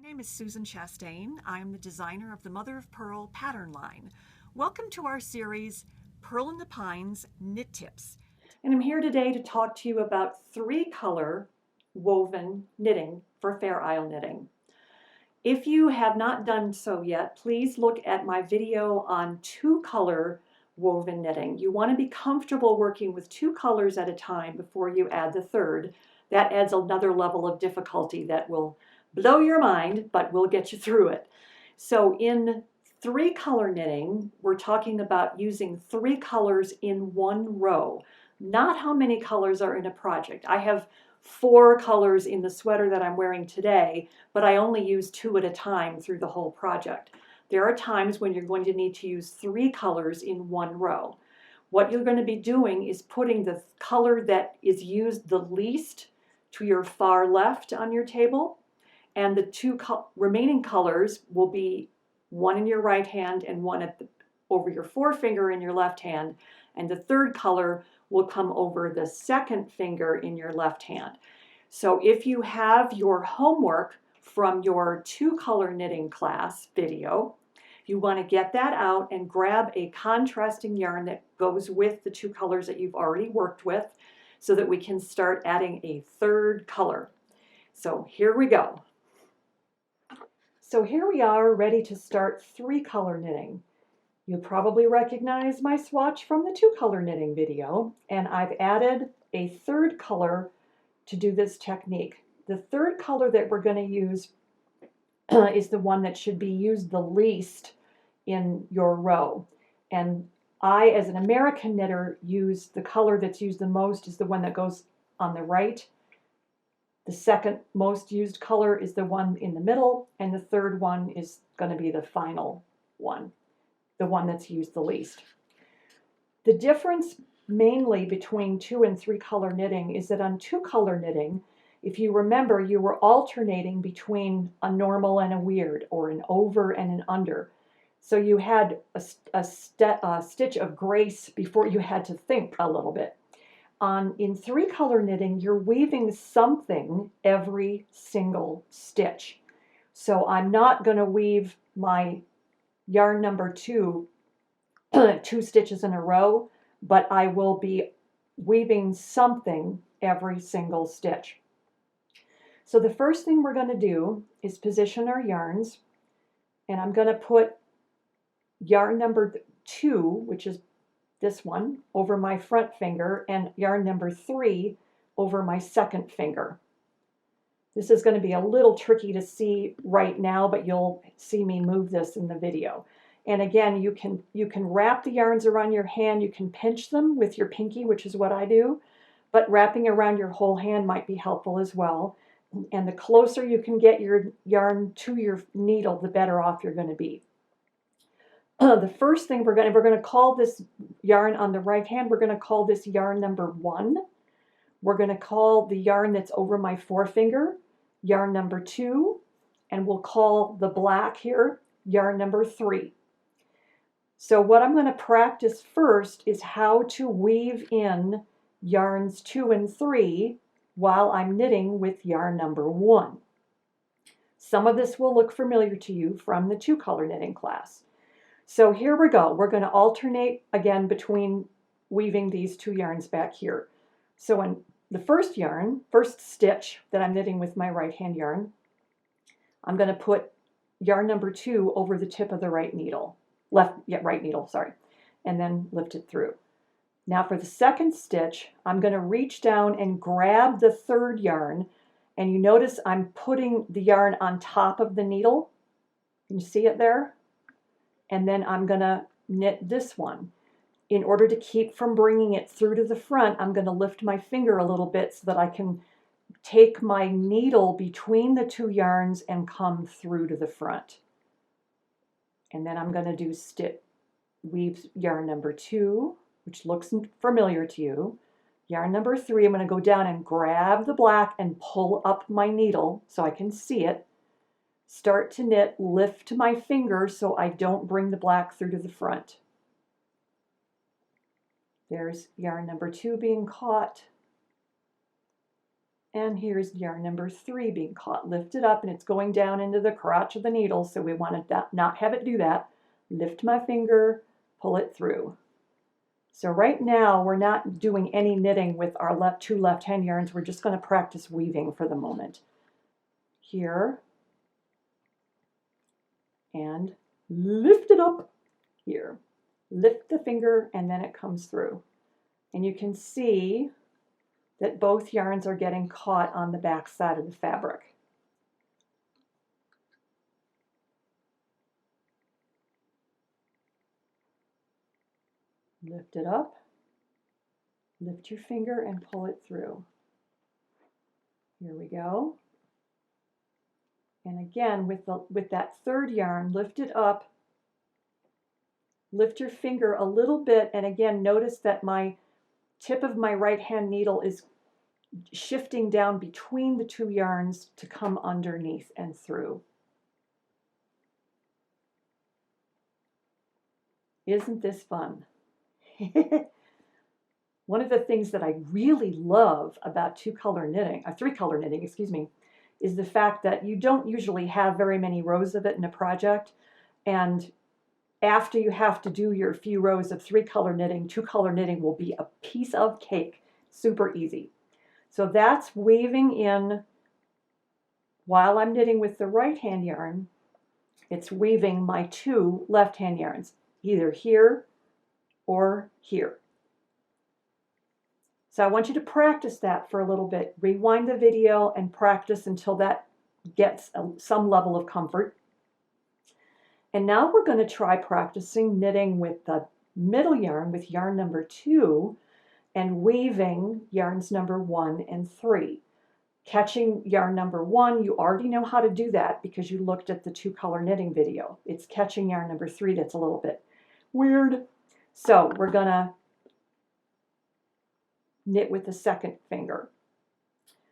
My name is Susan Chastain. I'm the designer of the Mother of Pearl pattern line. Welcome to our series, Pearl in the Pines Knit Tips. And I'm here today to talk to you about 3-color woven knitting for Fair Isle knitting. If you have not done so yet, please look at my video on 2-color woven knitting. You want to be comfortable working with 2 colors at a time before you add the third. That adds another level of difficulty that will blow your mind, but we'll get you through it. So in 3-color knitting, we're talking about using 3 colors in one row, not how many colors are in a project. I have 4 colors in the sweater that I'm wearing today, but I only use 2 at a time through the whole project. There are times when you're going to need to use 3 colors in one row. What you're going to be doing is putting the color that is used the least to your far left on your table, and the 2 remaining colors will be one in your right hand and one over your forefinger in your left hand, and the third color will come over the second finger in your left hand. So if you have your homework from your 2-color knitting class video, you want to get that out and grab a contrasting yarn that goes with the 2 colors that you've already worked with so that we can start adding a third color. So here we go. So here we are ready to start 3-color knitting. You probably recognize my swatch from the 2-color knitting video, and I've added a third color to do this technique. The third color that we're going to use is the one that should be used the least in your row. And I, as an American knitter, use the color that's used the most is the one that goes on the right. The second most used color is the one in the middle, and the third one is going to be the final one, the one that's used the least. The difference mainly between 2 and 3-color knitting is that on 2-color knitting, if you remember, you were alternating between a normal and a weird, or an over and an under. So you had a stitch of grace before you had to think a little bit. In 3-color knitting, you're weaving something every single stitch. So I'm not going to weave my yarn number 2 2 stitches in a row, but I will be weaving something every single stitch. So the first thing we're going to do is position our yarns, and I'm going to put yarn number 2, which is this one, over my front finger, and yarn number 3 over my second finger. This is going to be a little tricky to see right now, but you'll see me move this in the video. And again, you can wrap the yarns around your hand. You can pinch them with your pinky, which is what I do, but wrapping around your whole hand might be helpful as well. And the closer you can get your yarn to your needle, the better off you're going to be. The first thing we're going to call this yarn on the right hand, we're going to call this yarn number 1. We're going to call the yarn that's over my forefinger yarn number 2, and we'll call the black here yarn number 3. So what I'm going to practice first is how to weave in yarns 2 and 3 while I'm knitting with yarn number 1. Some of this will look familiar to you from the 2-color knitting class. So here we go. We're going to alternate again between weaving these 2 yarns back here. So in the first stitch that I'm knitting with my right hand yarn, I'm going to put yarn number 2 over the tip of the right needle, right needle, sorry, and then lift it through. Now for the second stitch, I'm going to reach down and grab the third yarn, and you notice I'm putting the yarn on top of the needle. Can you see it there? And then I'm going to knit this one. In order to keep from bringing it through to the front, I'm going to lift my finger a little bit so that I can take my needle between the 2 yarns and come through to the front. And then I'm going to do weave yarn number 2, which looks familiar to you. Yarn number 3, I'm going to go down and grab the black and pull up my needle so I can see it. Start to knit, lift my finger so I don't bring the black through to the front. There's yarn number 2 being caught. And here's yarn number 3 being caught. Lift it up, and it's going down into the crotch of the needle, so we want to not have it do that. Lift my finger, pull it through. So right now, we're not doing any knitting with our two left-hand yarns. We're just going to practice weaving for the moment. Here, and lift it up here. Lift the finger, and then it comes through. And you can see that both yarns are getting caught on the back side of the fabric. Lift it up, lift your finger and pull it through. Here we go. And again, with that third yarn, lift it up, lift your finger a little bit, and again, notice that my tip of my right hand needle is shifting down between the two yarns to come underneath and through. Isn't this fun? One of the things that I really love about three-color knitting, excuse me, is the fact that you don't usually have very many rows of it in a project, and after you have to do your few rows of three-color knitting, two-color knitting will be a piece of cake. Super easy. So that's weaving in while I'm knitting with the right-hand yarn. It's weaving my two left-hand yarns, either here or here. So I want you to practice that for a little bit. Rewind the video and practice until that gets some level of comfort. And now we're going to try practicing knitting with the middle yarn, with yarn number 2, and weaving yarns number 1 and 3. Catching yarn number 1, you already know how to do that because you looked at the two-color knitting video. It's catching yarn number 3 that's a little bit weird. So we're going to knit with the second finger.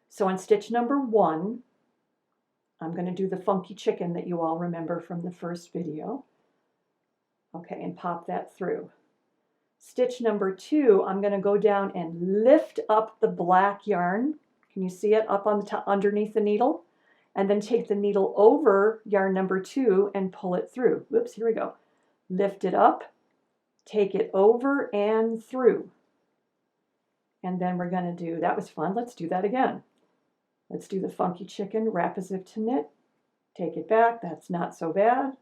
So on stitch number 1, I'm going to do the funky chicken that you all remember from the first video. Okay, and pop that through. Stitch number 2, I'm going to go down and lift up the black yarn. Can you see it up on the top, underneath the needle? And then take the needle over yarn number 2 and pull it through. Whoops, here we go. Lift it up, take it over and through. And then we're going to do, that was fun, let's do that again. Let's do the funky chicken, wrap as if to knit, take it back, that's not so bad.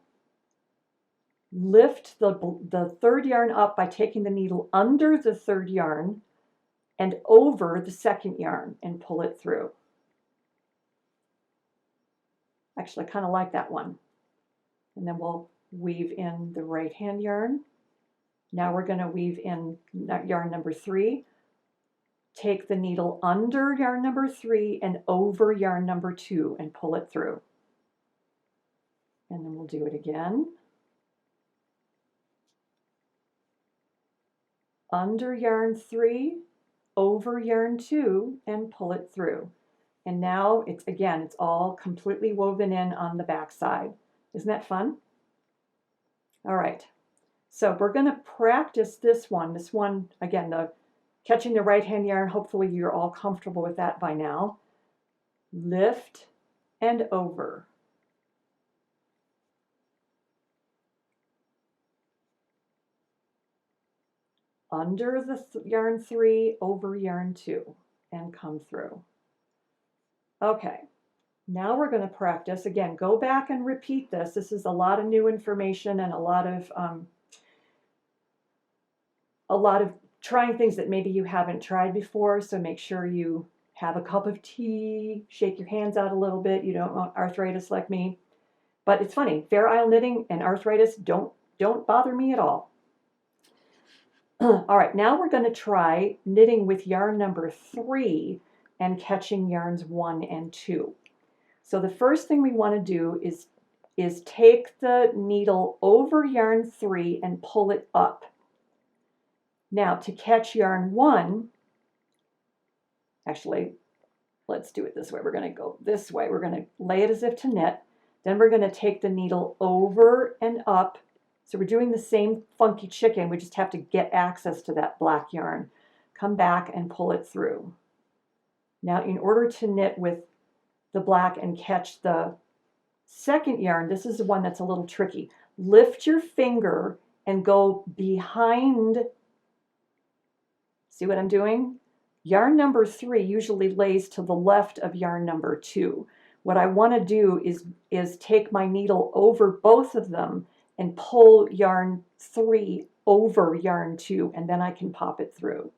Lift the third yarn up by taking the needle under the third yarn and over the second yarn and pull it through. Actually, I kind of like that one. And then we'll weave in the right hand yarn. Now we're going to weave in yarn number 3. Take the needle under yarn number 3 and over yarn number 2 and pull it through. And then we'll do it again. Under yarn 3, over yarn 2 and pull it through. And now it's all completely woven in on the back side. Isn't that fun? All right. So we're going to practice this one. This one, again, catching the right hand yarn, hopefully you're all comfortable with that by now. Lift and over. Under the yarn 3, over yarn 2, and come through. Okay, now we're going to practice. Again, go back and repeat this. This is a lot of new information and a lot of trying things that maybe you haven't tried before, so make sure you have a cup of tea, shake your hands out a little bit. You don't want arthritis like me. But it's funny, Fair Isle knitting and arthritis don't bother me at all. All right, now we're going to try knitting with yarn number 3 and catching yarns 1 and 2. So the first thing we want to do is take the needle over yarn 3 and pull it up. Now to catch yarn 1, actually, let's do it this way. We're going to go this way. We're going to lay it as if to knit. Then we're going to take the needle over and up. So we're doing the same funky chicken. We just have to get access to that black yarn. Come back and pull it through. Now, in order to knit with the black and catch the second yarn, this is the one that's a little tricky. Lift your finger and go behind. See what I'm doing? Yarn number 3 usually lays to the left of yarn number 2. What I want to do is take my needle over both of them and pull yarn 3 over yarn 2, and then I can pop it through.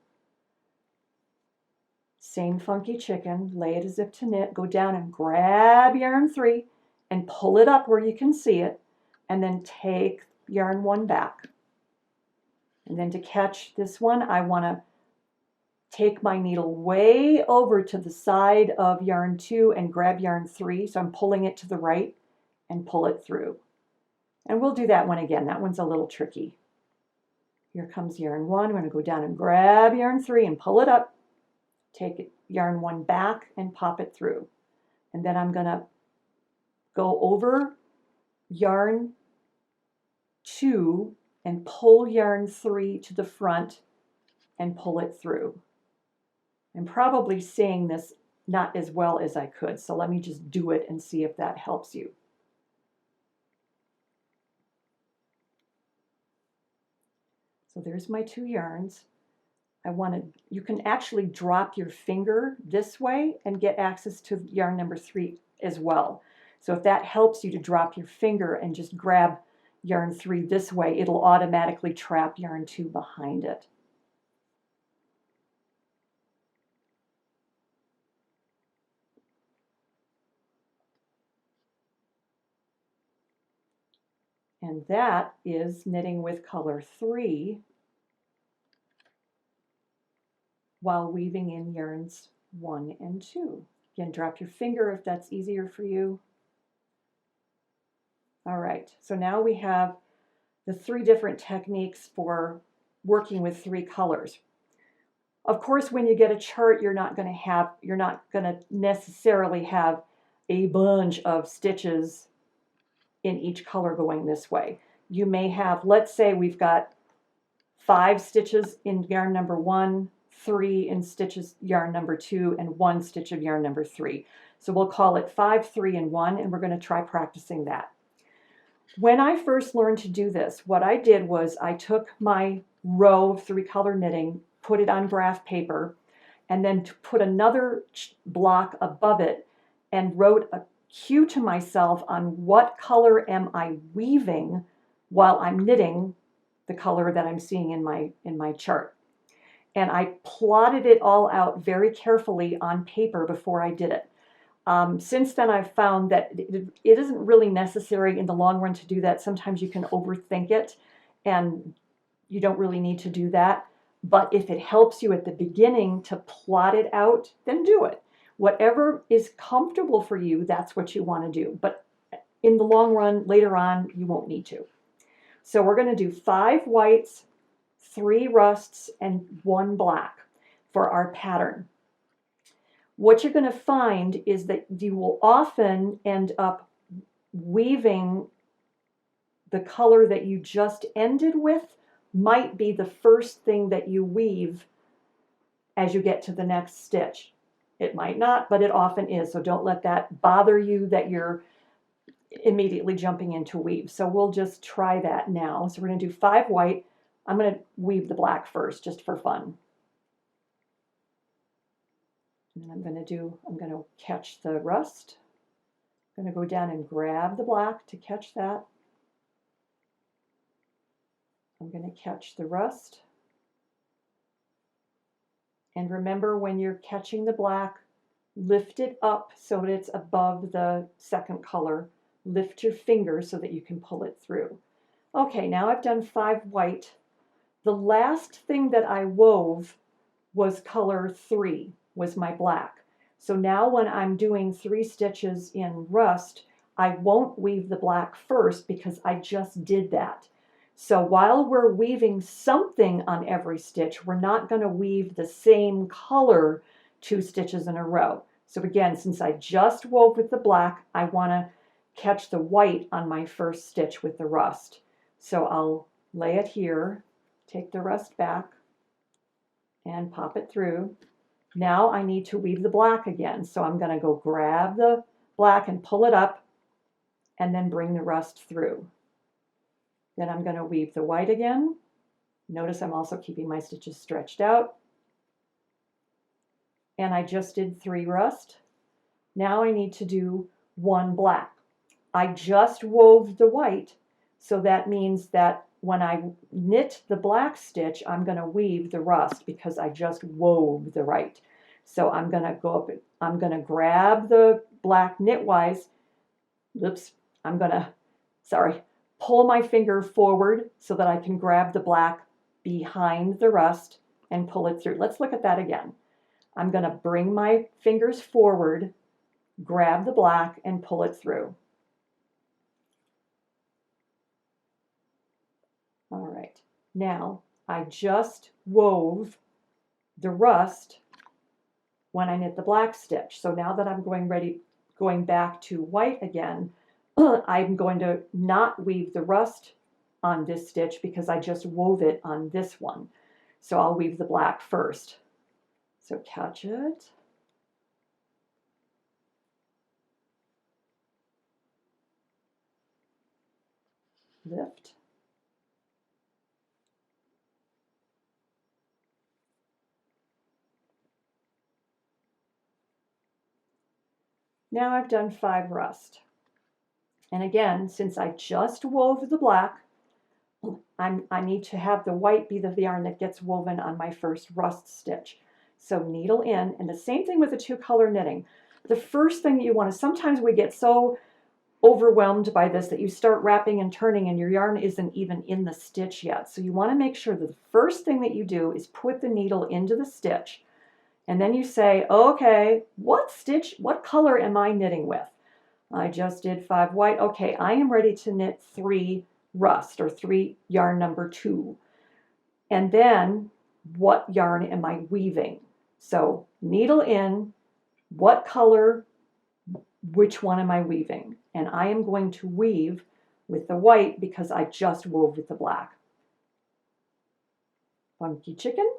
Same funky chicken, lay it as if to knit, go down and grab yarn 3 and pull it up where you can see it, and then take yarn 1 back. And then to catch this one, I want to take my needle way over to the side of yarn 2 and grab yarn 3. So I'm pulling it to the right and pull it through. And we'll do that one again. That one's a little tricky. Here comes yarn 1. I'm going to go down and grab yarn 3 and pull it up. Take yarn 1 back and pop it through. And then I'm going to go over yarn 2 and pull yarn 3 to the front and pull it through. I'm probably saying this not as well as I could, so let me just do it and see if that helps you. So there's my 2 yarns. You can actually drop your finger this way and get access to yarn number 3 as well. So if that helps you to drop your finger and just grab yarn 3 this way, it'll automatically trap yarn 2 behind it. And that is knitting with color 3 while weaving in yarns 1 and 2. Again, drop your finger if that's easier for you. All right, so now we have the 3 different techniques for working with 3 colors. Of course, when you get a chart, you're not going to necessarily have a bunch of stitches in each color going this way. You may have, let's say we've got 5 stitches in yarn number 1, 3 in stitches yarn number 2, and 1 stitch of yarn number 3. So we'll call it 5, 3, and 1, and we're going to try practicing that. When I first learned to do this, what I did was I took my row of 3-color knitting, put it on graph paper, and then put another block above it and wrote a cue to myself on what color am I weaving while I'm knitting the color that I'm seeing in my chart. And I plotted it all out very carefully on paper before I did it. Since then, I've found that it isn't really necessary in the long run to do that. Sometimes you can overthink it, and you don't really need to do that. But if it helps you at the beginning to plot it out, then do it. Whatever is comfortable for you, that's what you want to do. But in the long run, later on, you won't need to. So we're going to do 5 whites, 3 rusts, and 1 black for our pattern. What you're going to find is that you will often end up weaving the color that you just ended with might be the first thing that you weave as you get to the next stitch. It might not, but it often is. So don't let that bother you that you're immediately jumping into weave. So we'll just try that now. So we're going to do 5 white. I'm going to weave the black first, just for fun. And I'm going to catch the rust. I'm going to go down and grab the black to catch that. I'm going to catch the rust. And remember, when you're catching the black, lift it up so that it's above the second color. Lift your finger so that you can pull it through. Okay, now I've done 5 white. The last thing that I wove was color 3, was my black. So now when I'm doing 3 stitches in rust, I won't weave the black first because I just did that. So while we're weaving something on every stitch, we're not going to weave the same color 2 stitches in a row. So again, since I just wove with the black, I want to catch the white on my first stitch with the rust. So I'll lay it here, take the rust back, and pop it through. Now I need to weave the black again. So I'm going to go grab the black and pull it up and then bring the rust through. Then I'm going to weave the white again. Notice I'm also keeping my stitches stretched out. And I just did 3 rust. Now I need to do 1 black. I just wove the white, so that means that when I knit the black stitch, I'm going to weave the rust because I just wove the right. So I'm going to go up, I'm going to grab the black knitwise. Oops, I'm going to, pull my finger forward so that I can grab the black behind the rust and pull it through. Let's look at that again. I'm going to bring my fingers forward, grab the black, and pull it through. All right, now I just wove the rust when I knit the black stitch. So now that I'm going back to white again, I'm going to not weave the rust on this stitch because I just wove it on this one. So I'll weave the black first. So catch it. Lift. Now I've done 5 rust. And again, since I just wove the black, I need to have the white be the yarn that gets woven on my first rust stitch. So needle in, and the same thing with the 2-color knitting. The first thing that you want to, sometimes we get so overwhelmed by this that you start wrapping and turning and your yarn isn't even in the stitch yet. So you want to make sure that the first thing that you do is put the needle into the stitch. And then you say, okay, what color am I knitting with? I just did 5 white. Okay, I am ready to knit 3 rust, or 3 yarn number 2. And then what yarn am I weaving? So needle in, what color, which one am I weaving? And I am going to weave with the white because I just wove with the black. Funky chicken.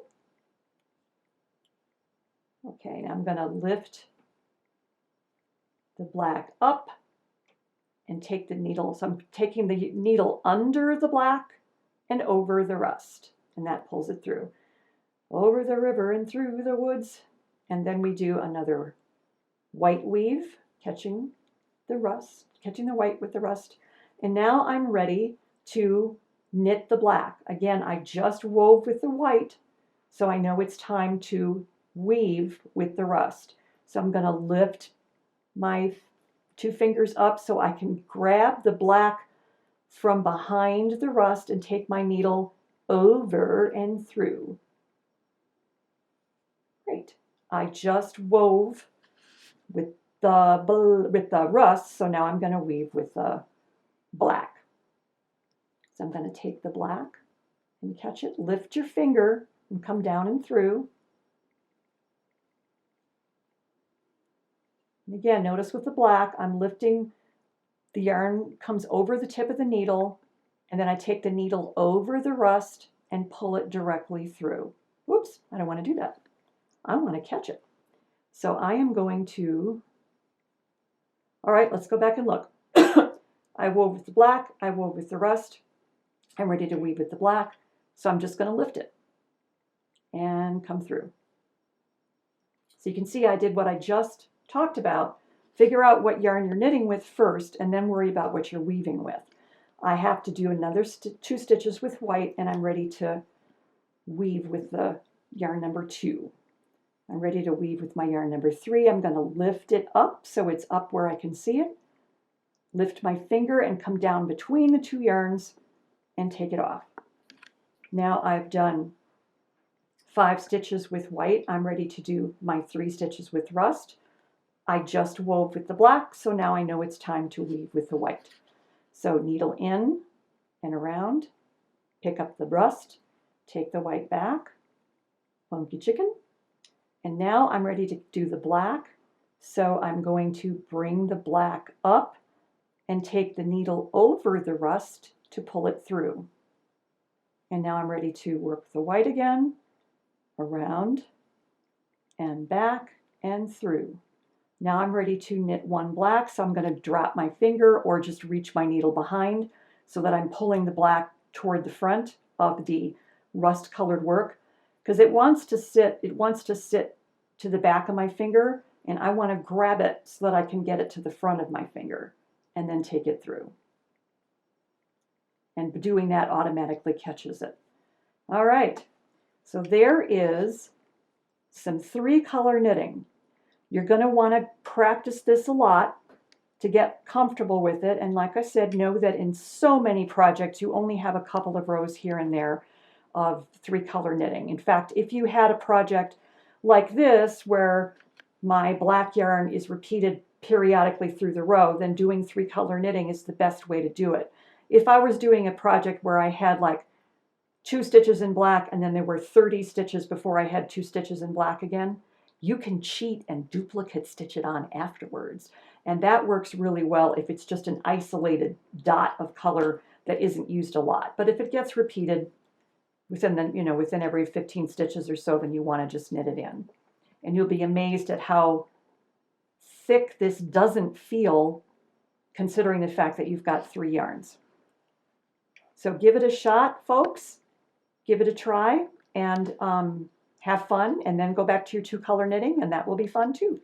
Okay, now I'm going to lift the black up and take the needle. So I'm taking the needle under the black and over the rust, and that pulls it through. Over the river and through the woods. And then we do another white weave, catching the white with the rust. And now I'm ready to knit the black. Again, I just wove with the white, so I know it's time to weave with the rust. So I'm going to lift my 2 fingers up so I can grab the black from behind the rust and take my needle over and through. Great. I just wove with the rust, so now I'm going to weave with the black. So I'm going to take the black and catch it, lift your finger and come down and through. And again, notice with the black, I'm lifting, the yarn comes over the tip of the needle, and then I take the needle over the rust and pull it directly through. Whoops, I don't want to do that. I want to catch it. So I am going to, all right, let's go back and look. I wove with the black, I wove with the rust. I'm ready to weave with the black, so I'm just going to lift it and come through. So you can see I did what I just talked about. Figure out what yarn you're knitting with first, and then worry about what you're weaving with. I have to do another 2 stitches with white, and I'm ready to weave with the yarn number 2. I'm ready to weave with my yarn number 3. I'm going to lift it up so it's up where I can see it. Lift my finger and come down between the 2 yarns and take it off. Now I've done 5 stitches with white. I'm ready to do my 3 stitches with rust. I just wove with the black, so now I know it's time to weave with the white. So needle in and around, pick up the rust, take the white back, funky chicken. And now I'm ready to do the black. So I'm going to bring the black up and take the needle over the rust to pull it through. And now I'm ready to work the white again, around, and back and through. Now I'm ready to knit one black, so I'm going to drop my finger or just reach my needle behind so that I'm pulling the black toward the front of the rust colored work, because it wants to sit to the back of my finger, and I want to grab it so that I can get it to the front of my finger and then take it through. And doing that automatically catches it. All right, so there is some 3-color knitting. You're going to want to practice this a lot to get comfortable with it. And like I said, know that in so many projects, you only have a couple of rows here and there of 3-color knitting. In fact, if you had a project like this where my black yarn is repeated periodically through the row, then doing 3-color knitting is the best way to do it. If I was doing a project where I had like 2 stitches in black and then there were 30 stitches before I had 2 stitches in black again, you can cheat and duplicate stitch it on afterwards. And that works really well if it's just an isolated dot of color that isn't used a lot. But if it gets repeated within every 15 stitches or so, then you want to just knit it in. And you'll be amazed at how thick this doesn't feel, considering the fact that you've got 3 yarns. So give it a shot, folks. Give it a try and have fun, and then go back to your 2-color knitting, and that will be fun too.